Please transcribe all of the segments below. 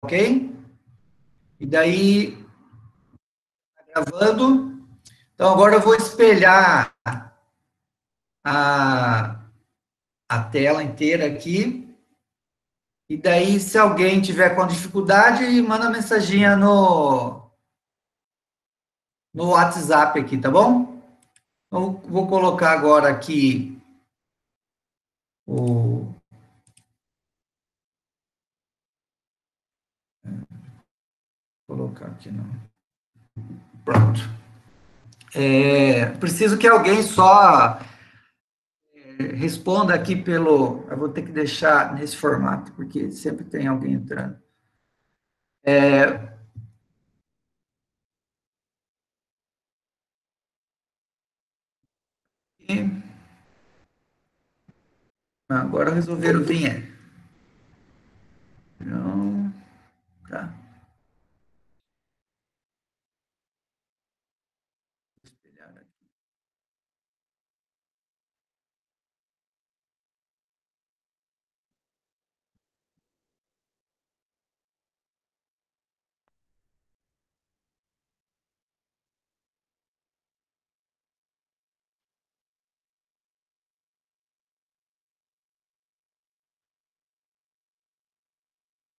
ok? E daí, gravando. Então, agora eu vou espelhar a, a tela inteira aqui. E daí, se alguém tiver com dificuldade, manda mensaginha no WhatsApp aqui, tá bom? Então, vou colocar agora aqui o... Vou colocar aqui, não. Pronto. Preciso que alguém só responda aqui pelo... Eu vou ter que deixar nesse formato, porque sempre tem alguém entrando. E agora resolveram vir. Então, tá.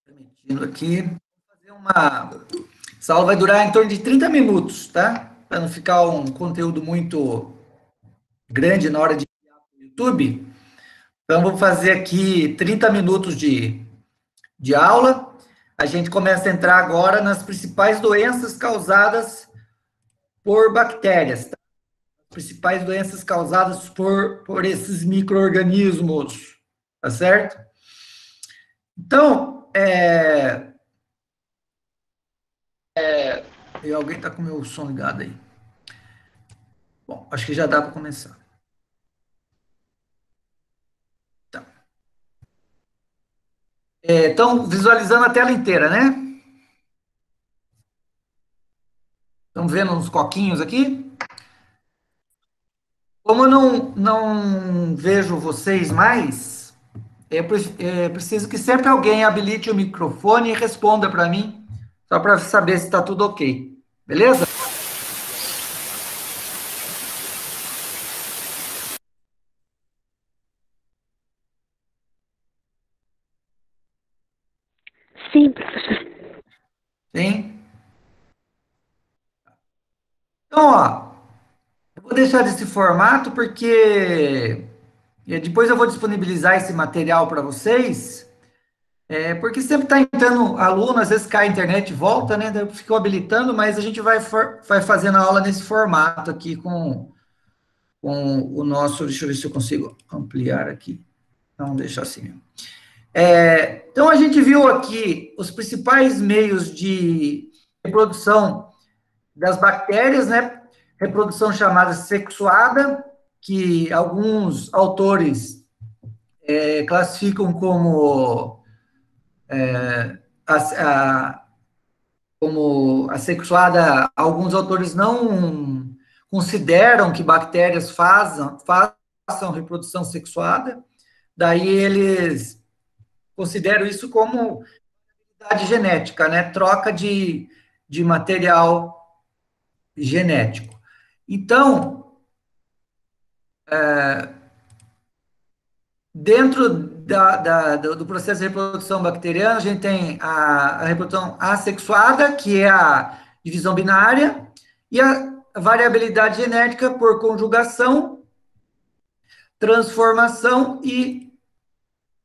Permitindo aqui. Essa aula vai durar em torno de 30 minutos, tá? Para não ficar um conteúdo muito grande na hora de enviar para o YouTube. Então, vou fazer aqui 30 minutos de aula. A gente começa a entrar agora nas principais doenças causadas por bactérias, tá? Principais doenças causadas por esses micro-organismos, tá certo? Então, e alguém está com o meu som ligado aí. Bom, acho que já dá para começar. Tá. Então, visualizando a tela inteira, né? Estão vendo uns coquinhos aqui? Como eu não vejo vocês mais, preciso que sempre alguém habilite o microfone e responda para mim, só para saber se está tudo ok. Beleza? Sim, professor. Sim? Então, ó, eu vou deixar desse formato porque depois eu vou disponibilizar esse material para vocês. Porque sempre está entrando aluno, às vezes cai a internet e volta, né? Daí eu fico habilitando, mas a gente vai fazendo a aula nesse formato aqui com o nosso. Deixa eu ver se eu consigo ampliar aqui. Não, deixa assim mesmo. Então, a gente viu aqui os principais meios de reprodução das bactérias, né? Reprodução chamada sexuada, que alguns autores classificam a, a, como assexuada, alguns autores não consideram que bactérias façam reprodução sexuada, daí eles consideram isso como idade genética, né? Troca de material genético. Então, dentro do processo de reprodução bacteriana, a gente tem a reprodução assexuada, que é a divisão binária, e a variabilidade genética por conjugação, transformação e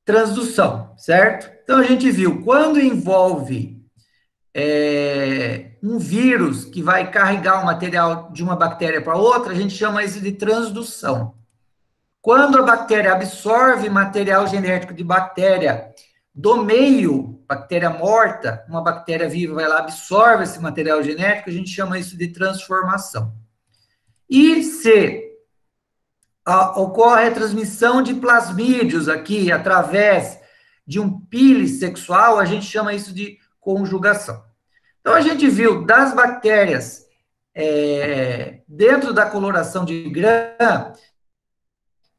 transdução, certo? Então, a gente viu, quando envolve um vírus que vai carregar o material de uma bactéria para outra, a gente chama isso de transdução. Quando a bactéria absorve material genético de bactéria do meio, bactéria morta, uma bactéria viva vai lá, absorve esse material genético, a gente chama isso de transformação. E se ocorre a transmissão de plasmídios aqui, através de um pile sexual, a gente chama isso de conjugação. Então, a gente viu das bactérias dentro da coloração de Gram,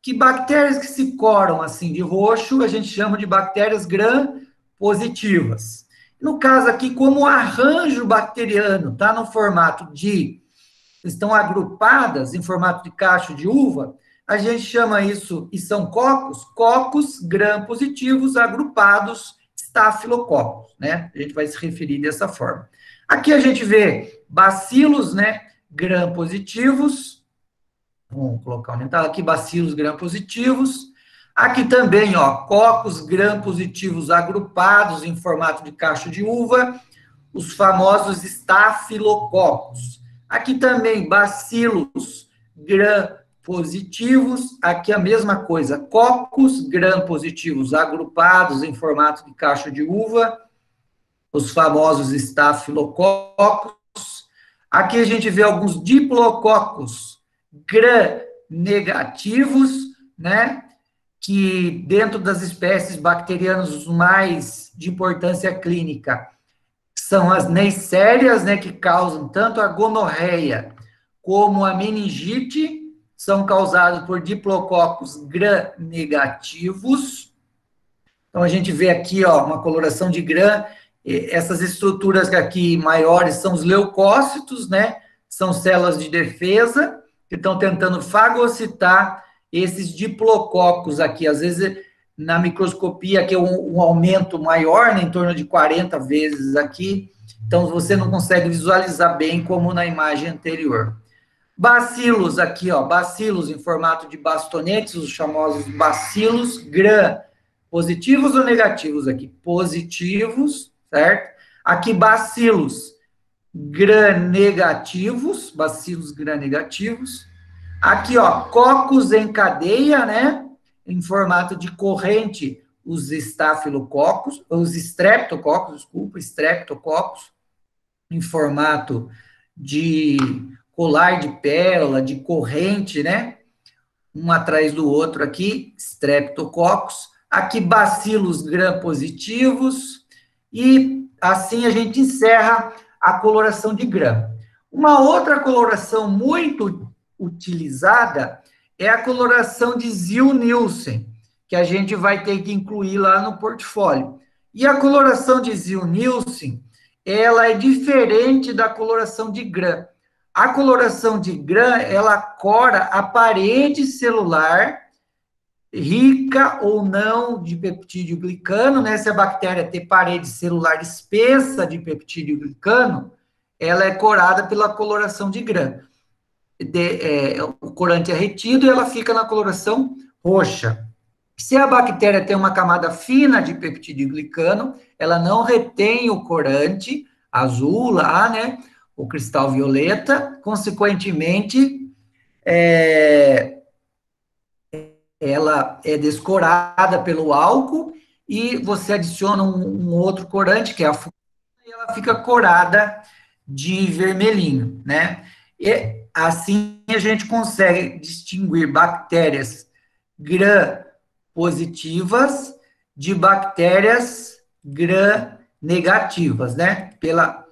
que bactérias que se coram assim de roxo, a gente chama de bactérias gram positivas. No caso aqui, como o arranjo bacteriano está no formato de, estão agrupadas em formato de cacho de uva, a gente chama isso, e são cocos gram-positivos agrupados, estafilococos, né? A gente vai se referir dessa forma. Aqui a gente vê bacilos, né, gram-positivos, vamos colocar aumentar aqui, bacilos gram-positivos. Aqui também, ó, cocos gram-positivos agrupados em formato de cacho de uva, os famosos estafilococos. Aqui também, bacilos gram-positivos, aqui a mesma coisa, cocos gram-positivos agrupados em formato de cacho de uva, os famosos estafilococos. Aqui a gente vê alguns diplococos gram-negativos, né? Que dentro das espécies bacterianas os mais de importância clínica são as neissérias, né, que causam tanto a gonorreia como a meningite, são causados por diplococos gram-negativos. Então, a gente vê aqui, ó, uma coloração de gram, essas estruturas aqui maiores são os leucócitos, né, são células de defesa, que estão tentando fagocitar esses diplococos aqui, às vezes na microscopia aqui é um aumento maior, né, em torno de 40 vezes aqui, então você não consegue visualizar bem como na imagem anterior. Bacilos aqui, ó, bacilos em formato de bastonetes, os famosos bacilos gram, positivos ou negativos aqui? Positivos, certo? Aqui bacilos gram-negativos, bacilos gram-negativos. Aqui, ó, cocos em cadeia, né? Em formato de corrente, os estafilococos, os streptococos, desculpa, streptococos, em formato de colar de pérola, de corrente, né? Um atrás do outro aqui, streptococos. Aqui, bacilos gram-positivos. E assim a gente encerra a coloração de gram. Uma outra coloração muito utilizada é a coloração de Ziehl-Neelsen, que a gente vai ter que incluir lá no portfólio. E a coloração de Ziehl-Neelsen, ela é diferente da coloração de gram. A coloração de gram, ela cora a parede celular, rica ou não de peptídeo glicano, né? Se a bactéria ter parede celular espessa de peptídeo glicano, ela é corada pela coloração de gram. O corante é retido e ela fica na coloração roxa. Se a bactéria tem uma camada fina de peptídeo glicano, ela não retém o corante azul lá, né? O cristal violeta, consequentemente, ela é descorada pelo álcool e você adiciona um outro corante, que é a furana, e ela fica corada de vermelhinho, né? E assim a gente consegue distinguir bactérias gram-positivas de bactérias gram-negativas, né? Pela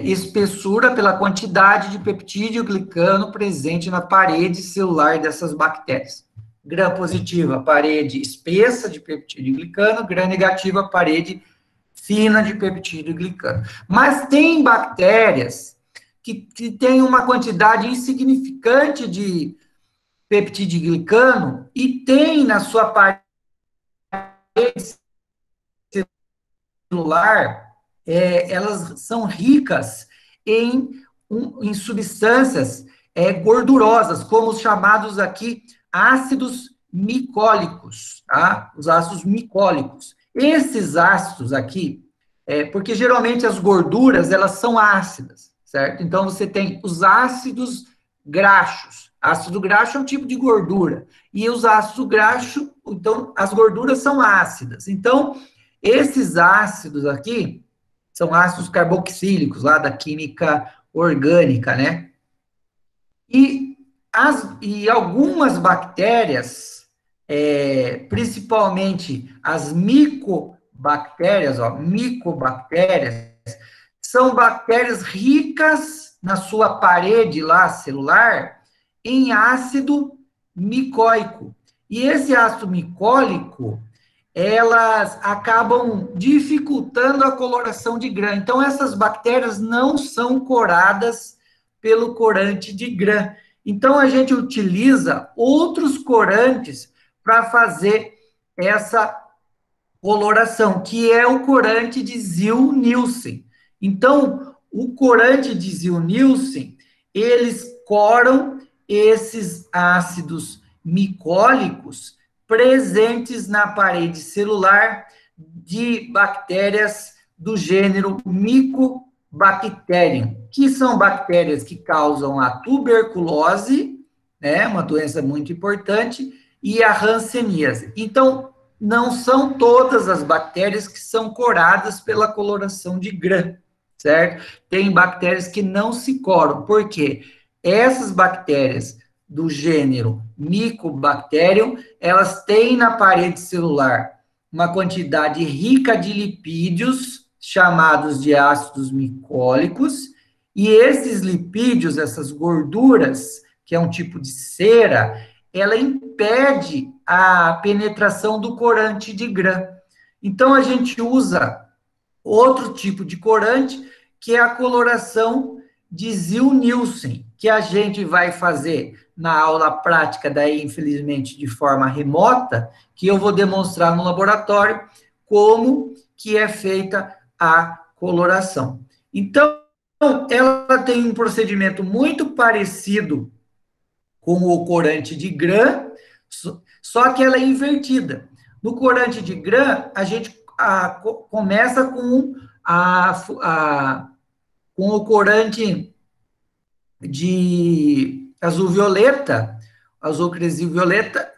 espessura, pela quantidade de peptídeo glicano presente na parede celular dessas bactérias. Gram-positiva, parede espessa de peptídeo glicano, gram-negativa, parede fina de peptídeo glicano. Mas tem bactérias que têm uma quantidade insignificante de peptídeo glicano e tem na sua parede celular, elas são ricas em substâncias gordurosas, como os chamados aqui ácidos micólicos, tá? Os ácidos micólicos. Esses ácidos aqui, porque geralmente as gorduras, elas são ácidas, certo? Então, você tem os ácidos graxos. Ácido graxo é um tipo de gordura. E os ácidos graxos, então, as gorduras são ácidas. Então, esses ácidos aqui são ácidos carboxílicos, lá da química orgânica, né? E algumas bactérias, principalmente as micobactérias, ó, micobactérias, são bactérias ricas na sua parede lá celular em ácido micóico. E esse ácido micólico, elas acabam dificultando a coloração de grã. Então, essas bactérias não são coradas pelo corante de grã. Então, a gente utiliza outros corantes para fazer essa coloração, que é o corante de Ziehl-Neelsen. Então, o corante de Ziehl-Neelsen, eles coram esses ácidos micólicos presentes na parede celular de bactérias do gênero Mycobacterium, que são bactérias que causam a tuberculose, né, uma doença muito importante, e a hanseníase. Então, não são todas as bactérias que são coradas pela coloração de grã, certo? Tem bactérias que não se coram, por quê? Essas bactérias do gênero Mycobacterium, elas têm na parede celular uma quantidade rica de lipídios, chamados de ácidos micólicos, e esses lipídios, essas gorduras, que é um tipo de cera, ela impede a penetração do corante de grã. Então, a gente usa outro tipo de corante, que é a coloração de Ziehl-Neelsen, que a gente vai fazer na aula prática, daí, infelizmente, de forma remota, que eu vou demonstrar no laboratório como que é feita a coloração. Então, ela tem um procedimento muito parecido com o corante de grã, só que ela é invertida. No corante de grã, a gente começa com o corante de azul-violeta, azul-cresil-violeta,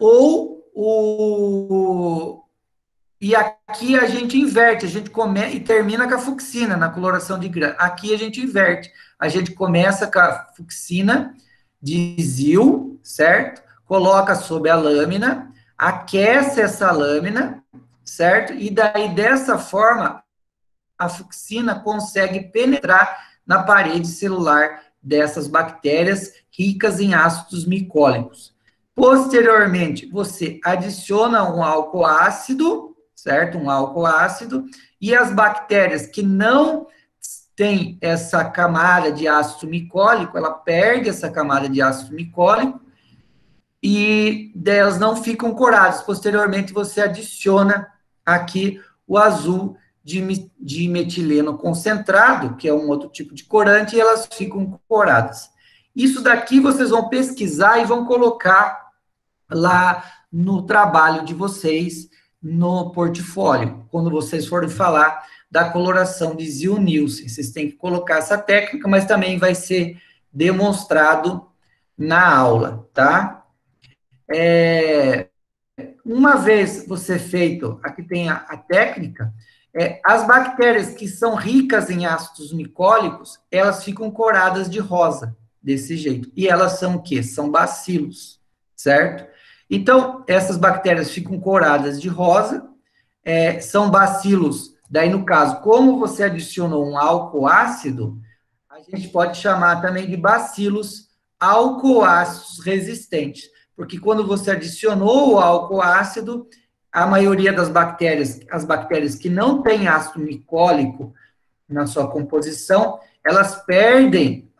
e aqui a gente inverte, a gente e termina com a fucsina, na coloração de grã. Aqui a gente inverte. A gente começa com a fucsina de Ziehl, certo? Coloca sobre a lâmina, aquece essa lâmina, certo? E daí, dessa forma, a fucsina consegue penetrar na parede celular dessas bactérias ricas em ácidos micólicos. Posteriormente, você adiciona um álcool ácido, certo? Um álcool ácido, e as bactérias que não têm essa camada de ácido micólico, ela perde essa camada de ácido micólico, e delas não ficam coradas. Posteriormente, você adiciona aqui o azul de metileno concentrado, que é um outro tipo de corante, e elas ficam coradas. Isso daqui vocês vão pesquisar e vão colocar lá no trabalho de vocês, no portfólio, quando vocês forem falar da coloração de Ziehl-Neelsen. Vocês têm que colocar essa técnica, mas também vai ser demonstrado na aula, tá? Uma vez você feito, aqui tem a técnica, as bactérias que são ricas em ácidos micólicos, elas ficam coradas de rosa, desse jeito. E elas são o quê? São bacilos, certo? Então, essas bactérias ficam coradas de rosa, são bacilos, daí no caso, como você adicionou um álcool ácido, a gente pode chamar também de bacilos alcoácidos resistentes, porque quando você adicionou o álcool ácido, a maioria das bactérias, as bactérias que não têm ácido micólico na sua composição, elas perdem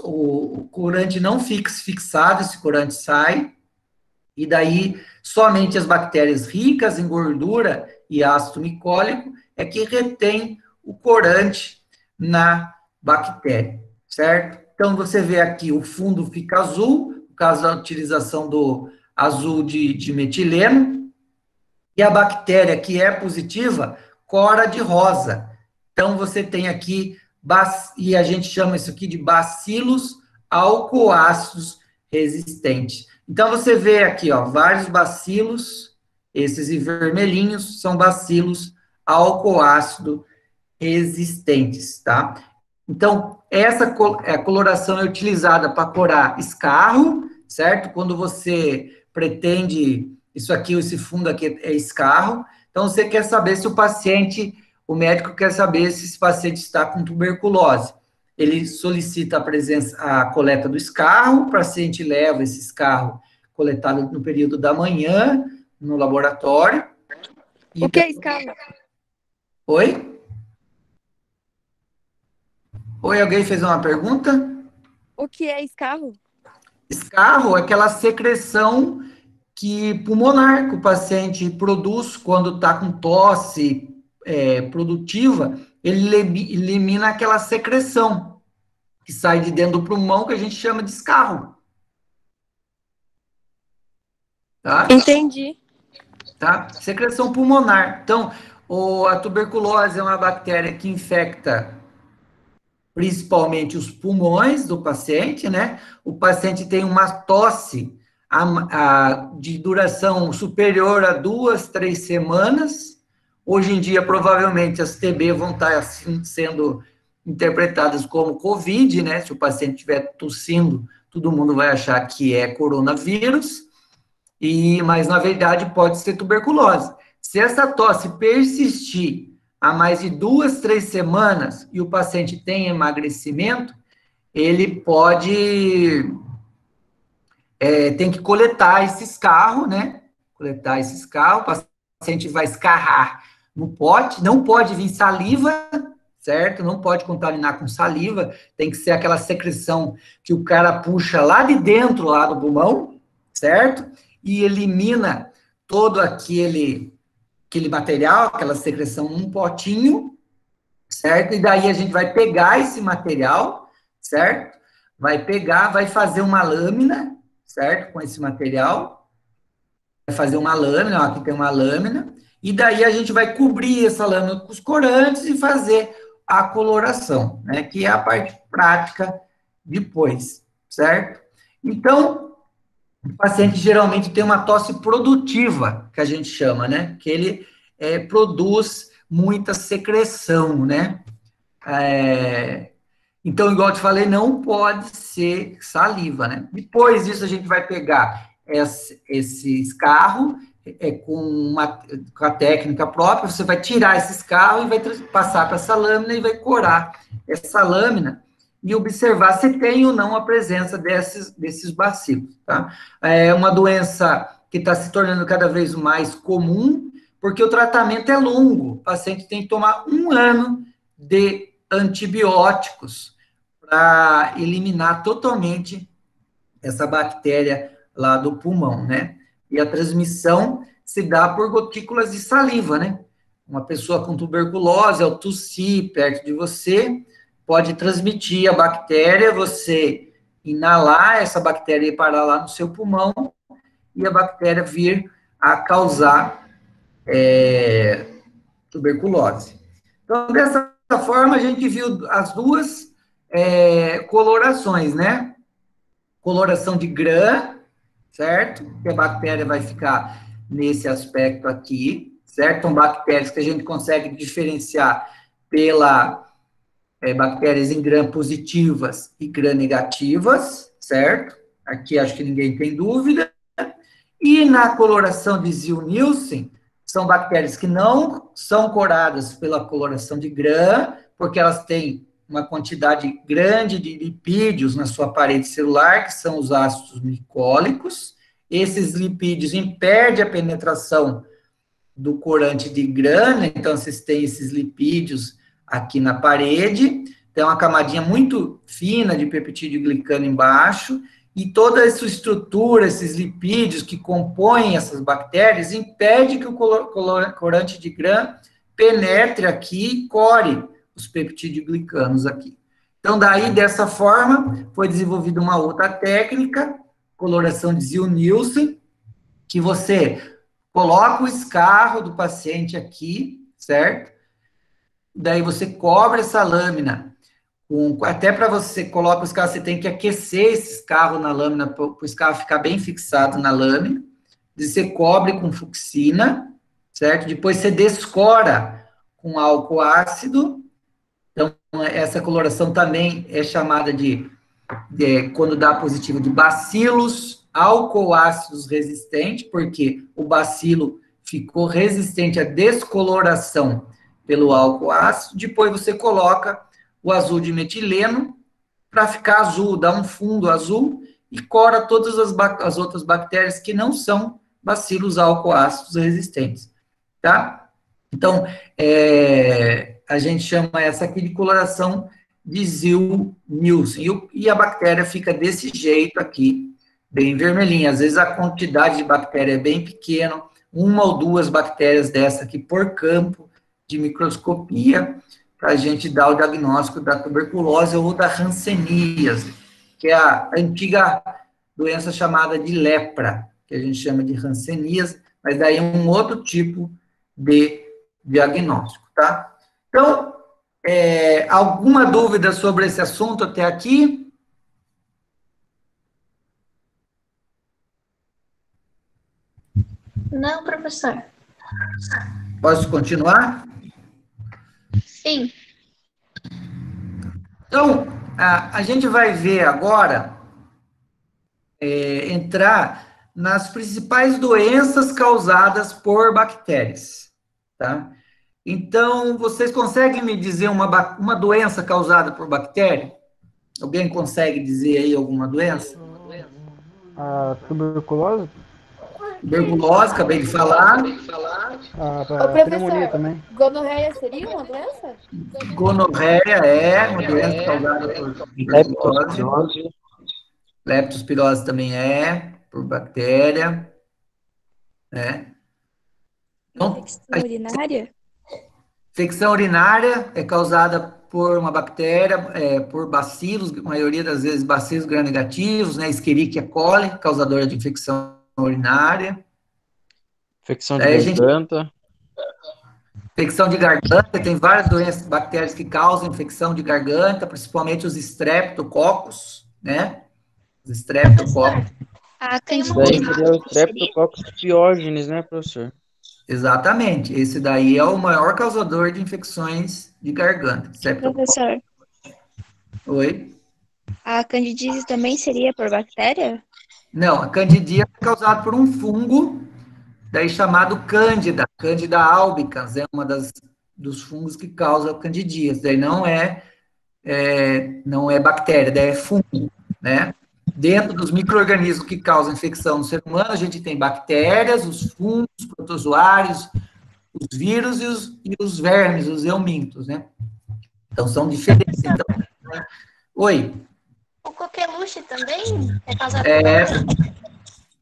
o corante não fica fixado, esse corante sai, e daí somente as bactérias ricas em gordura e ácido micólico é que retém o corante na bactéria, certo? Então, você vê aqui, o fundo fica azul, no caso da utilização do azul de metileno, e a bactéria que é positiva, cora de rosa. Então, você tem aqui, e a gente chama isso aqui de bacilos alcoácidos resistentes. Então, você vê aqui, ó, vários bacilos, esses em vermelhinhos, são bacilos alcoácido resistentes, tá? Então, essa coloração é utilizada para corar escarro, certo? Quando você pretende, isso aqui, esse fundo aqui é escarro, então você quer saber se o médico quer saber se esse paciente está com tuberculose. Ele solicita a coleta do escarro, o paciente leva esse escarro coletado no período da manhã, no laboratório. O que é escarro? Oi? Oi, alguém fez uma pergunta? O que é escarro? Escarro é aquela secreção pulmonar que o paciente produz quando está com tosse produtiva, ele elimina aquela secreção que sai de dentro do pulmão, que a gente chama de escarro. Tá? Entendi. Tá? Secreção pulmonar. Então, a tuberculose é uma bactéria que infecta principalmente os pulmões do paciente, né? O paciente tem uma tosse de duração superior a 2, 3 semanas. Hoje em dia, provavelmente, as TB vão estar assim, sendo interpretadas como Covid, né? Se o paciente estiver tossindo, todo mundo vai achar que é coronavírus, mas, na verdade, pode ser tuberculose. Se essa tosse persistir há mais de 2, 3 semanas e o paciente tem emagrecimento, ele tem que coletar esse escarro, né? Coletar esse escarro, o paciente vai escarrar no pote, não pode vir saliva, certo? Não pode contaminar com saliva, tem que ser aquela secreção que o cara puxa lá de dentro, lá do pulmão, certo? E elimina todo aquele material, aquela secreção num potinho, certo? E daí a gente vai pegar esse material, certo? Vai pegar, vai fazer uma lâmina, certo? Com esse material, vai fazer uma lâmina, ó, aqui tem uma lâmina, e daí a gente vai cobrir essa lâmina com os corantes e fazer a coloração, né? Que é a parte prática depois, certo? Então, o paciente geralmente tem uma tosse produtiva, que a gente chama, né? Que ele produz muita secreção, né? Então, igual eu te falei, não pode ser saliva, né? Depois disso, a gente vai pegar esse escarro com a técnica própria, você vai tirar esse escarro e vai passar para essa lâmina e vai corar essa lâmina e observar se tem ou não a presença desses bacilos, tá? É uma doença que está se tornando cada vez mais comum, porque o tratamento é longo. O paciente tem que tomar 1 ano de antibióticos para eliminar totalmente essa bactéria lá do pulmão, né? E a transmissão se dá por gotículas de saliva, né? Uma pessoa com tuberculose, ao tossir perto de você, pode transmitir a bactéria, você inalar essa bactéria e parar lá no seu pulmão, e a bactéria vir a causar tuberculose. Então, dessa forma, a gente viu as duas colorações, né? Coloração de Gram, certo? Que a bactéria vai ficar nesse aspecto aqui, certo? São bactérias que a gente consegue diferenciar pela bactérias em Gram positivas e Gram negativas, certo? Aqui acho que ninguém tem dúvida. E na coloração de Ziehl-Neelsen, são bactérias que não são coradas pela coloração de Gram, porque elas têm uma quantidade grande de lipídios na sua parede celular, que são os ácidos glicólicos. Esses lipídios impedem a penetração do corante de Gram, né? Então vocês têm esses lipídios aqui na parede, tem uma camadinha muito fina de peptídeo glicano embaixo, e toda essa estrutura, esses lipídios que compõem essas bactérias, impede que o corante de Gram penetre aqui e core os peptidoglicanos aqui. Então, daí, dessa forma, foi desenvolvida uma outra técnica, coloração de Ziehl-Neelsen, que você coloca o escarro do paciente aqui, certo? Daí você cobre essa lâmina, até para você colocar o escarro, você tem que aquecer esse escarro na lâmina, para o escarro ficar bem fixado na lâmina. Você cobre com fucsina, certo? Depois você descora com álcool ácido. Então, essa coloração também é chamada quando dá positivo, de bacilos álcool-ácidos resistente, porque o bacilo ficou resistente à descoloração pelo álcool ácido. Depois você coloca o azul de metileno para ficar azul, dá um fundo azul e cora todas as outras bactérias que não são bacilos álcool-ácidos resistentes, tá? Então, a gente chama essa aqui de coloração de Ziel-Nielsen, e a bactéria fica desse jeito aqui, bem vermelhinha. Às vezes a quantidade de bactéria é bem pequena, uma ou duas bactérias dessa aqui por campo de microscopia, para a gente dar o diagnóstico da tuberculose ou da hanseníase, que é a antiga doença chamada de lepra, que a gente chama de hanseníase, mas daí é um outro tipo de diagnóstico, tá? Então, alguma dúvida sobre esse assunto até aqui? Não, professor. Posso continuar? Sim. Então, a gente vai ver agora, entrar nas principais doenças causadas por bactérias, tá? Então, vocês conseguem me dizer uma doença causada por bactéria? Alguém consegue dizer aí alguma doença? A tuberculose? Tuberculose, acabei de falar. A pneumonia também. Gonorreia seria uma doença? Gonorreia é uma doença causada por tuberculose. Leptospirose. Leptospirose também é, por bactéria. Então, Infecção urinária? infecção urinária é causada por uma bactéria, por bacilos, a maioria das vezes bacilos gram-negativos, né, Escherichia coli, causadora de infecção urinária. Infecção de garganta. Infecção de garganta, tem várias doenças, bactérias que causam infecção de garganta, principalmente os streptococcus, né? Os streptococcus. Tem uma Daí coisa. seria o Streptococcus pyogenes, né, professor? Exatamente, esse daí é o maior causador de infecções de garganta. Streptococcus. Professor, Oi? a candidíase também seria por bactéria? Não, a candidíase é causada por um fungo, daí chamado Cândida. Cândida albicans é uma dos fungos que causa a candidíase. Daí não é bactéria, daí é fungo, né? Dentro dos micro-organismos que causam infecção no ser humano, a gente tem bactérias, os fungos, os protozoários, os vírus e os vermes, os eumintos, né? Então, são diferentes. Então, oi? O coqueluche também é causado É, por bactéria?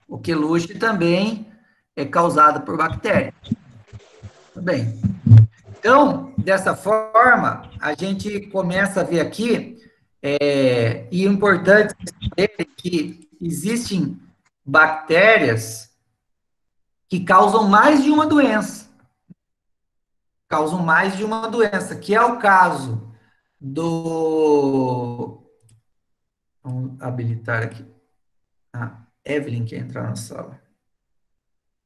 o queluche também é causado por bactéria. Tudo bem. Então, dessa forma, a gente começa a ver aqui, e o importante é que existem bactérias que causam mais de uma doença. Causam mais de uma doença, que é o caso do... Vamos habilitar aqui. Evelyn quer entrar na sala.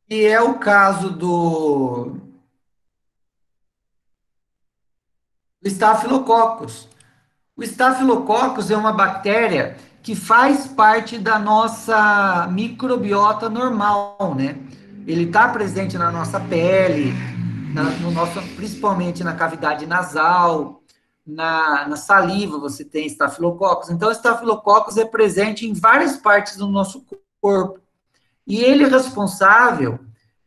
E é o caso do Staphylococcus. O Staphylococcus é uma bactéria que faz parte da nossa microbiota normal, né? Ele está presente na nossa pele, principalmente na cavidade nasal, na saliva você tem Staphylococcus. Então, o Staphylococcus é presente em várias partes do nosso corpo. E ele é responsável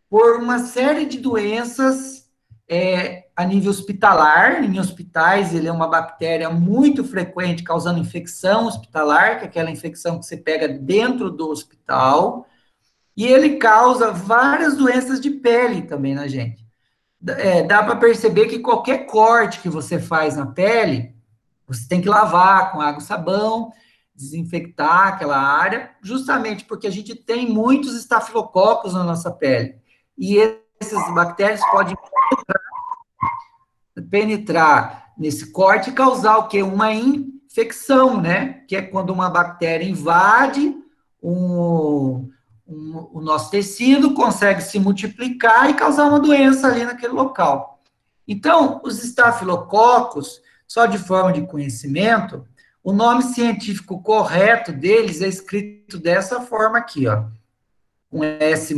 por uma série de doenças a nível hospitalar. Em hospitais, ele é uma bactéria muito frequente, causando infecção hospitalar, que é aquela infecção que você pega dentro do hospital. E ele causa várias doenças de pele também na gente. Dá para perceber que qualquer corte que você faz na pele, você tem que lavar com água e sabão, desinfectar aquela área, justamente porque a gente tem muitos estafilococos na nossa pele. E essas bactérias podem penetrar nesse corte e causar o quê? Uma infecção, né? Que é quando uma bactéria invade o nosso tecido, consegue se multiplicar e causar uma doença ali naquele local. Então, os estafilococos, só de forma de conhecimento, o nome científico correto deles é escrito dessa forma aqui, ó. Com S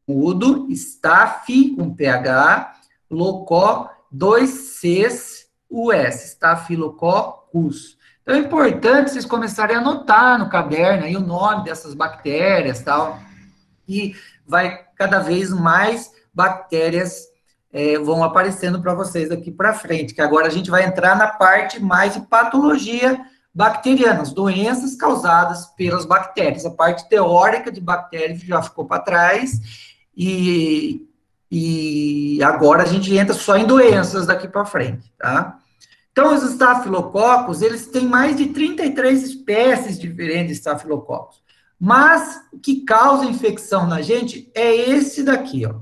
mudo, staph, com PH, locó, 2 Cs, US, Staphylococcus. Então, é importante vocês começarem a anotar no caderno aí o nome dessas bactérias, tal, e vai cada vez mais bactérias vão aparecendo para vocês daqui para frente, que agora a gente vai entrar na parte mais de patologia bacteriana, as doenças causadas pelas bactérias. A parte teórica de bactérias já ficou para trás, e agora a gente entra só em doenças daqui para frente, tá? Então, os estafilococos, eles têm mais de 33 espécies diferentes de estafilococos. Mas o que causa infecção na gente é esse daqui, ó.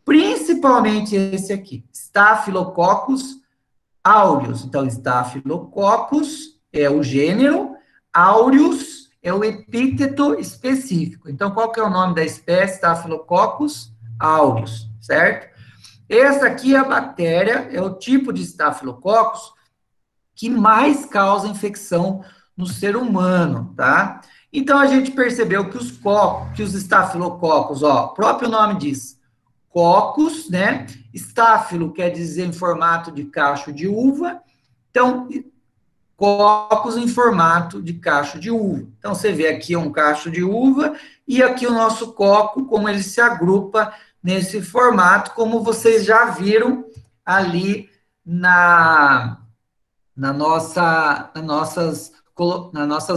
Principalmente esse aqui, Staphylococcus aureus. Então, Staphylococcus é o gênero, aureus é o epíteto específico. Então, qual que é o nome da espécie? Staphylococcus aureus, certo? Essa aqui é a bactéria, é o tipo de Staphylococcus que mais causa infecção no ser humano, tá? Então, a gente percebeu que os estafilococos, ó, o próprio nome diz, cocos, né? Estáfilo quer dizer em formato de cacho de uva, então, cocos em formato de cacho de uva. Então, você vê aqui um cacho de uva, e aqui o nosso coco, como ele se agrupa nesse formato, como vocês já viram ali nas nossas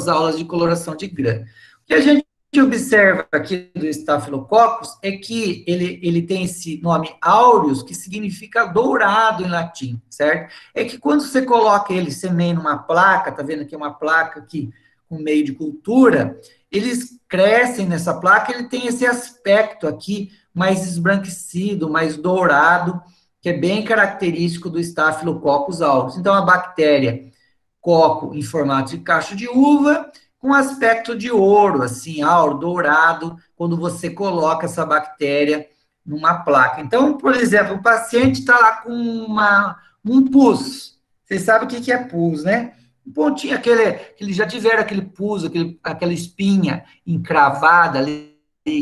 aulas de coloração de grã. O que a gente observa aqui do Staphylococcus é que ele tem esse nome aureus, que significa dourado em latim, certo? É que quando você coloca ele, semeia numa placa, tá vendo aqui uma placa aqui com meio de cultura, eles crescem nessa placa, ele tem esse aspecto aqui mais esbranquiçido, mais dourado, que é bem característico do Staphylococcus aureus. Então, a bactéria coco em formato de cacho de uva, com aspecto de ouro, assim, áureo, dourado, quando você coloca essa bactéria numa placa. Então, por exemplo, o paciente está lá com um pus. Vocês sabem o que é pus, né? Um pontinho, aquele já tiveram aquele pus, aquela espinha encravada ali,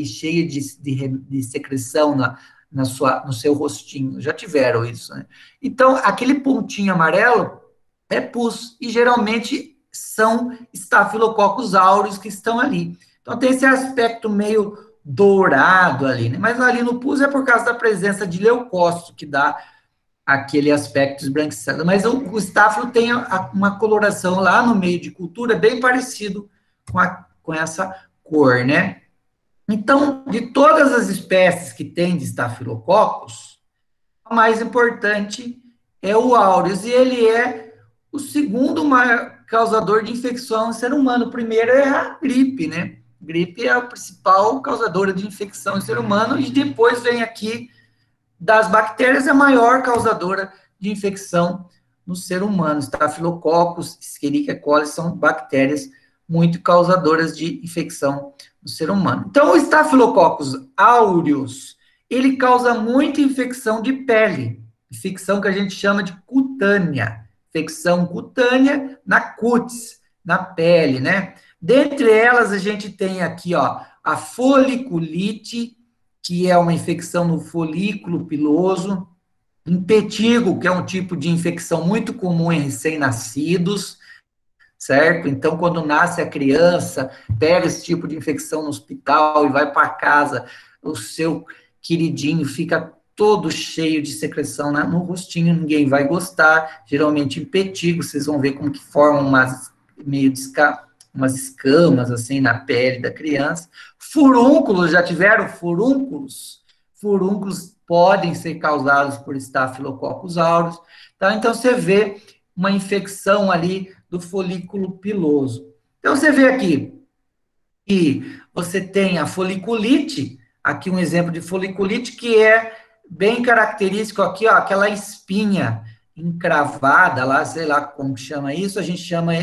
cheia de secreção no seu rostinho. Já tiveram isso, né? Então, aquele pontinho amarelo é pus, e geralmente são Staphylococcus aureus que estão ali. Então, tem esse aspecto meio dourado ali, né? Mas ali no pus é por causa da presença de leucócito, que dá aquele aspecto esbranquiçado. Mas o Staphylo tem uma coloração lá no meio de cultura bem parecido com essa cor, né? Então, de todas as espécies que tem de Staphylococcus, a mais importante é o aureus, e ele é o segundo maior causador de infecção no ser humano. O primeiro é a gripe, né? Gripe é a principal causadora de infecção no ser humano, e depois vem aqui, das bactérias, a maior causadora de infecção no ser humano. Staphylococcus, Escherichia coli são bactérias muito causadoras de infecção no ser humano. Então, o Staphylococcus aureus, ele causa muita infecção de pele, infecção que a gente chama de cutânea, infecção cutânea na cutis, na pele, né? Dentre elas, a gente tem aqui, ó, a foliculite, que é uma infecção no folículo piloso, impetigo, que é um tipo de infecção muito comum em recém-nascidos, certo? Então, quando nasce a criança, pega esse tipo de infecção no hospital e vai para casa, o seu queridinho fica todo cheio de secreção no rostinho, ninguém vai gostar, geralmente impetigo, vocês vão ver como que formam umas escamas, assim, na pele da criança. Furúnculos, já tiveram furúnculos? Furúnculos podem ser causados por Staphylococcus aureus, tá? Então, você vê uma infecção ali do folículo piloso. Então, você vê aqui que você tem a foliculite, aqui um exemplo de foliculite, que é bem característico aqui, ó, aquela espinha encravada lá, sei lá como chama isso, a gente chama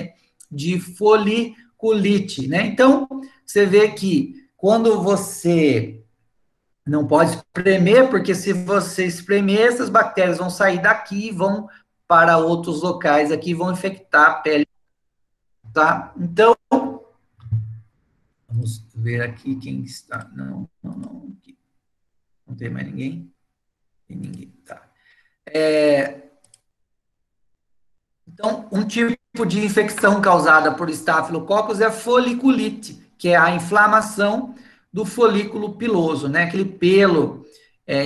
de foliculite, né? Então, você vê que quando você não pode espremer, porque se você espremer, essas bactérias vão sair daqui e vão para outros locais aqui, vão infectar a pele, tá? Então, vamos ver aqui quem está. Não tem mais ninguém? Tem ninguém, tá. Então, um tipo de infecção causada por Staphylococcus é a foliculite, que é a inflamação do folículo piloso, né? Aquele pelo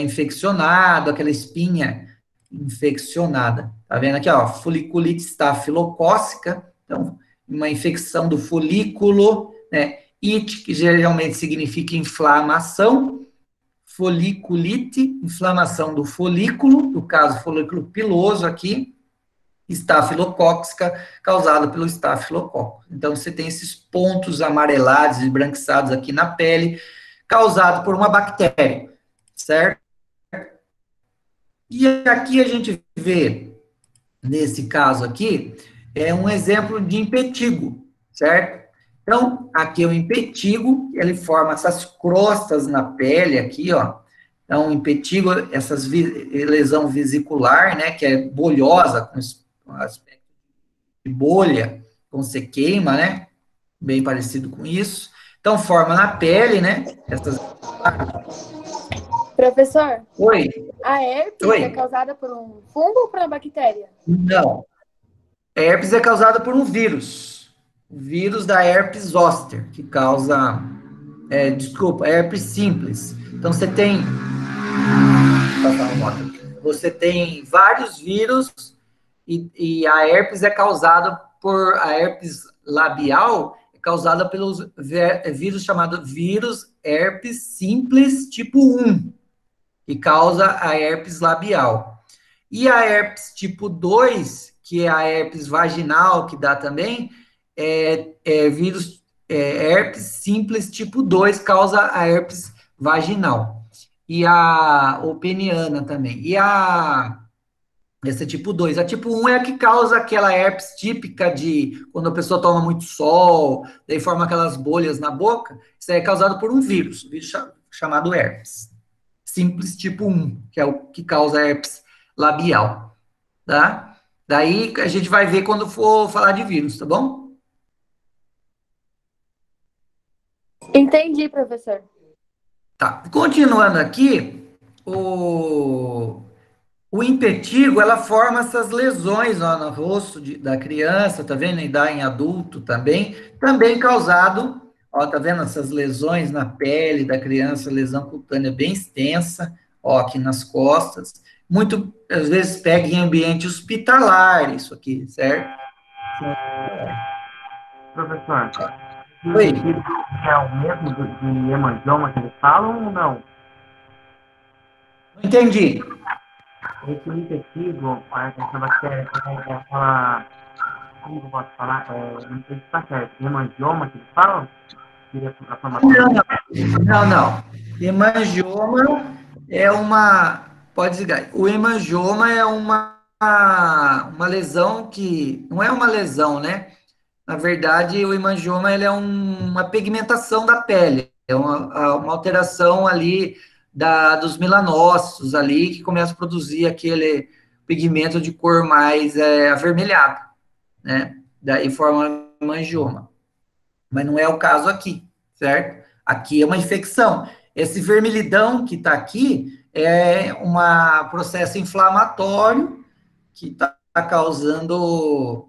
infeccionado, aquela espinha infeccionada. Tá vendo aqui, ó, foliculite estafilocócica, então, uma infecção do folículo, né? It, que geralmente significa inflamação, foliculite, inflamação do folículo, no caso, folículo piloso aqui, estafilocócica, causada pelo estafilococcus. Então, você tem esses pontos amarelados e branquiçados aqui na pele, causado por uma bactéria, certo? E aqui a gente vê, nesse caso aqui, um exemplo de impetigo, certo? Então, aqui é o impetigo, ele forma essas crostas na pele aqui, ó. Então, o impetigo, essas lesão vesicular, né, que é bolhosa, com aspecto de bolha, quando você queima, né, bem parecido com isso. Então, forma na pele, né, essas... Professor? Oi? A herpes Oi? é causada por um fungo ou por uma bactéria? Não. A herpes é causada por um vírus. O vírus da herpes zoster, que causa... desculpa, herpes simples. Então, você tem... Você tem vários vírus e a herpes é causada por... A herpes labial é causada pelos vírus chamado vírus herpes simples tipo 1, que causa a herpes labial. E a herpes tipo 2, que é a herpes vaginal, que dá também, vírus herpes simples tipo 2, causa a herpes vaginal. E a openiana também. E essa tipo 2. A tipo 1 é a que causa aquela herpes típica de quando a pessoa toma muito sol, daí forma aquelas bolhas na boca. Isso aí é causado por um vírus chamado herpes simples tipo 1, que é o que causa herpes labial, tá? Daí a gente vai ver quando for falar de vírus, tá bom? Entendi, professor. Tá. Continuando aqui, o impetigo, ela forma essas lesões ó, no rosto da criança, tá vendo? E dá em adulto também causado, ó, tá vendo essas lesões na pele da criança, lesão cutânea bem extensa, ó, aqui nas costas, muito, às vezes, pega em ambiente hospitalar, isso aqui, certo? Professor, Oi. é o mesmo de hemangioma que eles falam ou não? Não entendi. Esse impetigo, essa bactéria, é aquela... Como eu posso falar? Não sei se está certo. Hemangioma que eles falam? Não. Hemangioma é uma... Pode desligar. O hemangioma é uma lesão que... Não é uma lesão, né? Na verdade, o hemangioma ele é uma pigmentação da pele. É uma alteração ali dos melanócitos ali, que começa a produzir aquele pigmento de cor mais avermelhado, né? Daí forma hemangioma. Mas não é o caso aqui, certo? Aqui é uma infecção. Esse vermelhidão que está aqui é um processo inflamatório que está causando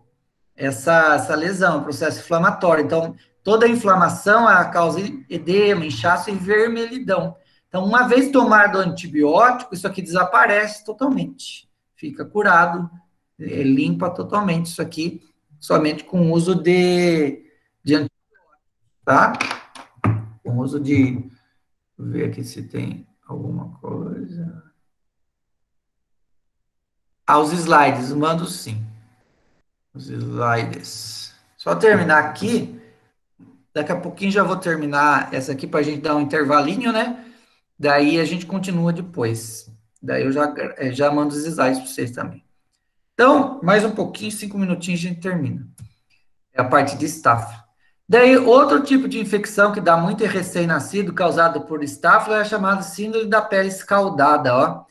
essa lesão, um processo inflamatório. Então, toda a inflamação ela causa edema, inchaço e vermelhidão. Então, uma vez tomado o antibiótico, isso aqui desaparece totalmente. Fica curado, limpa totalmente isso aqui, somente com o uso de antibiótico, tá? Com o uso de... Vou ver aqui se tem alguma coisa. Os slides, mando sim. Os slides. Só terminar aqui. Daqui a pouquinho já vou terminar essa aqui para a gente dar um intervalinho, né? Daí a gente continua depois. Daí eu já mando os slides para vocês também. Então, mais um pouquinho, 5 minutinhos a gente termina. É a parte de estáfilo. Daí, outro tipo de infecção que dá muito em recém-nascido, causado por estáfilo, é chamada síndrome da pele escaldada, ó.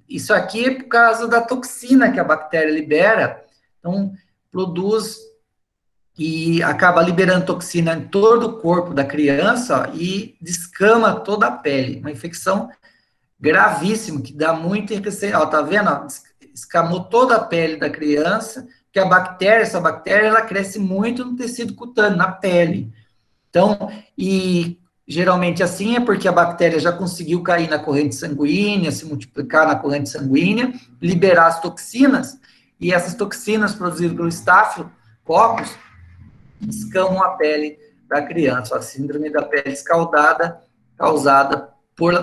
Isso aqui é por causa da toxina que a bactéria libera. Então, produz e acaba liberando toxina em todo o corpo da criança, ó, e descama toda a pele. Uma infecção gravíssima, que dá muito em recém... Ó, tá vendo? Ó, escamou toda a pele da criança, que essa bactéria, ela cresce muito no tecido cutâneo, na pele. Então, e geralmente assim é porque a bactéria já conseguiu cair na corrente sanguínea, se multiplicar na corrente sanguínea, liberar as toxinas, e essas toxinas produzidas pelo estafilococcus escamam a pele da criança, a síndrome da pele escaldada, causada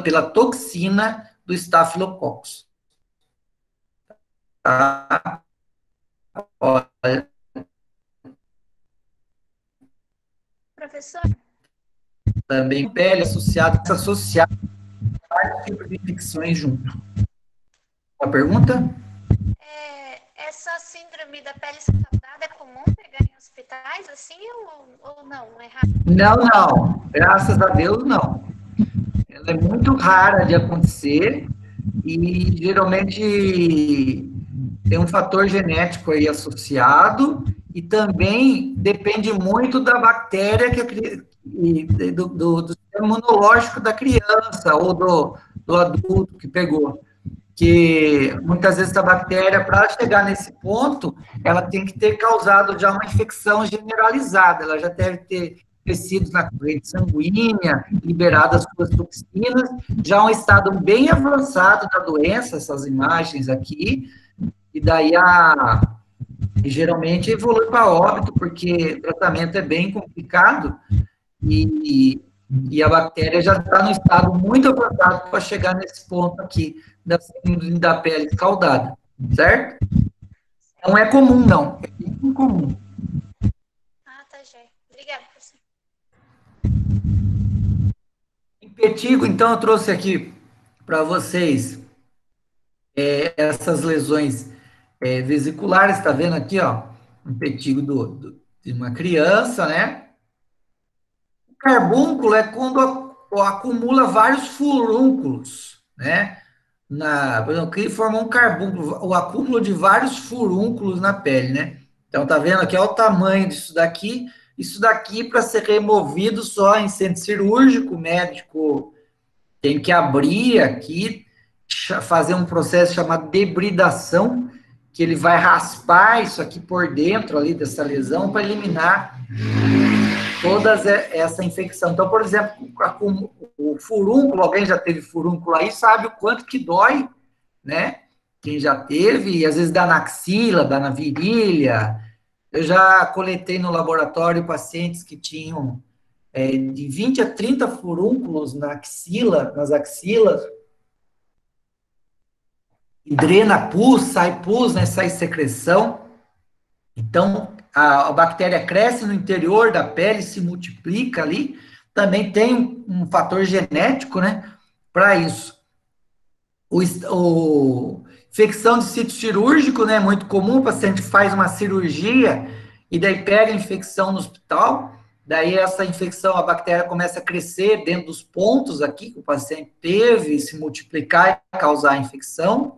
pela toxina do estafilococcus. Tá? Olha. Professor? Também pele associada a vários tipos de infecções junto. A pergunta? Essa síndrome da pele escaldada é comum pegar em hospitais assim ou não? É raro? Não. Graças a Deus, não. Ela é muito rara de acontecer e geralmente tem um fator genético aí associado e também depende muito da bactéria do sistema imunológico da criança ou do adulto que pegou. Que muitas vezes a bactéria, para chegar nesse ponto, ela tem que ter causado já uma infecção generalizada, ela já deve ter tecidos na corrente sanguínea, liberado as suas toxinas, já um estado bem avançado da doença, essas imagens aqui, e daí geralmente evolui para óbito, porque o tratamento é bem complicado, e a bactéria já está no estado muito avançado para chegar nesse ponto aqui, da pele escaldada, certo? Não é comum, não. É bem incomum. Ah, tá, já. Obrigada, professor. Impetigo, então, eu trouxe aqui para vocês essas lesões vesiculares, está vendo aqui, ó, impetigo de uma criança, né? O carbúnculo é quando acumula vários furúnculos, né? Por exemplo, que forma um carbúnculo, o acúmulo de vários furúnculos na pele, né? Então, tá vendo aqui, olha o tamanho disso daqui. Isso daqui, para ser removido só em centro cirúrgico, o médico tem que abrir aqui, fazer um processo chamado debridação, que ele vai raspar isso aqui por dentro ali dessa lesão para eliminar toda essa infecção. Então, por exemplo, o furúnculo, alguém já teve furúnculo aí, sabe o quanto que dói, né? Quem já teve, e às vezes dá na axila, dá na virilha. Eu já coletei no laboratório pacientes que tinham de 20 a 30 furúnculos nas axilas, e drena pus, né? Sai secreção. Então, a bactéria cresce no interior da pele, se multiplica ali, também tem um fator genético, né, para isso. Infecção de sítio cirúrgico, né, muito comum, o paciente faz uma cirurgia e daí pega a infecção no hospital, daí essa infecção, a bactéria começa a crescer dentro dos pontos aqui que o paciente teve, se multiplicar e causar a infecção.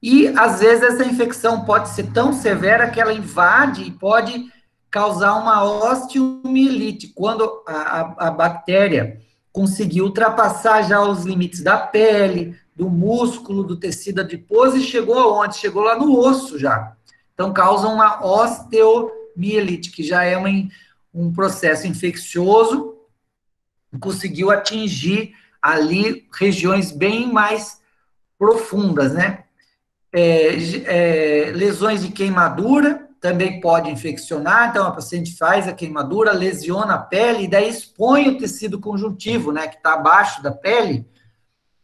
E, às vezes, essa infecção pode ser tão severa que ela invade e pode causar uma osteomielite, quando a bactéria conseguiu ultrapassar já os limites da pele, do músculo, do tecido adiposo, e chegou aonde? Chegou lá no osso já. Então, causa uma osteomielite, que já é um processo infeccioso, conseguiu atingir ali regiões bem mais profundas, né? Lesões de queimadura também pode infeccionar, então a paciente faz a queimadura, lesiona a pele, e daí expõe o tecido conjuntivo, né, que está abaixo da pele,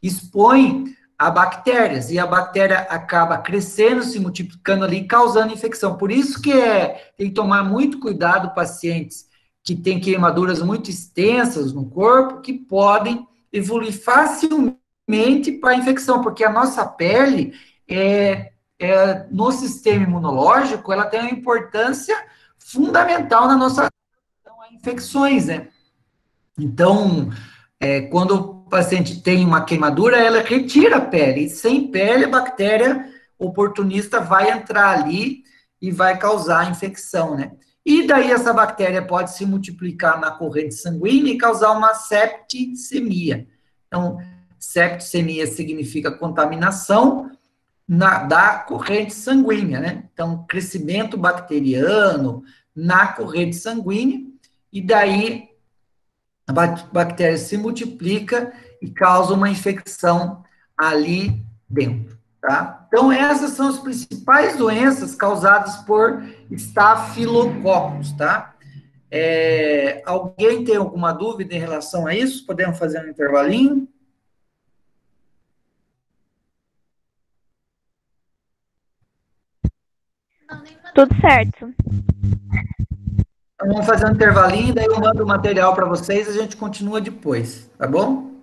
expõe a bactérias, e a bactéria acaba crescendo, se multiplicando ali, causando infecção. Por isso que tem que tomar muito cuidado pacientes que têm queimaduras muito extensas no corpo, que podem evoluir facilmente para a infecção, porque a nossa pele no sistema imunológico, ela tem uma importância fundamental na nossa relação a infecções, né? Então, quando o paciente tem uma queimadura, ela retira a pele, e sem pele, a bactéria oportunista vai entrar ali e vai causar a infecção, né? E daí essa bactéria pode se multiplicar na corrente sanguínea e causar uma septicemia. Então, septicemia significa contaminação da corrente sanguínea, né? Então, crescimento bacteriano na corrente sanguínea, e daí a bactéria se multiplica e causa uma infecção ali dentro, tá? Então, essas são as principais doenças causadas por estafilococos, tá? Alguém tem alguma dúvida em relação a isso? Podemos fazer um intervalinho? Não, nenhuma. Tudo certo. Então, vamos fazer um intervalinho, daí eu mando o material para vocês e a gente continua depois, tá bom?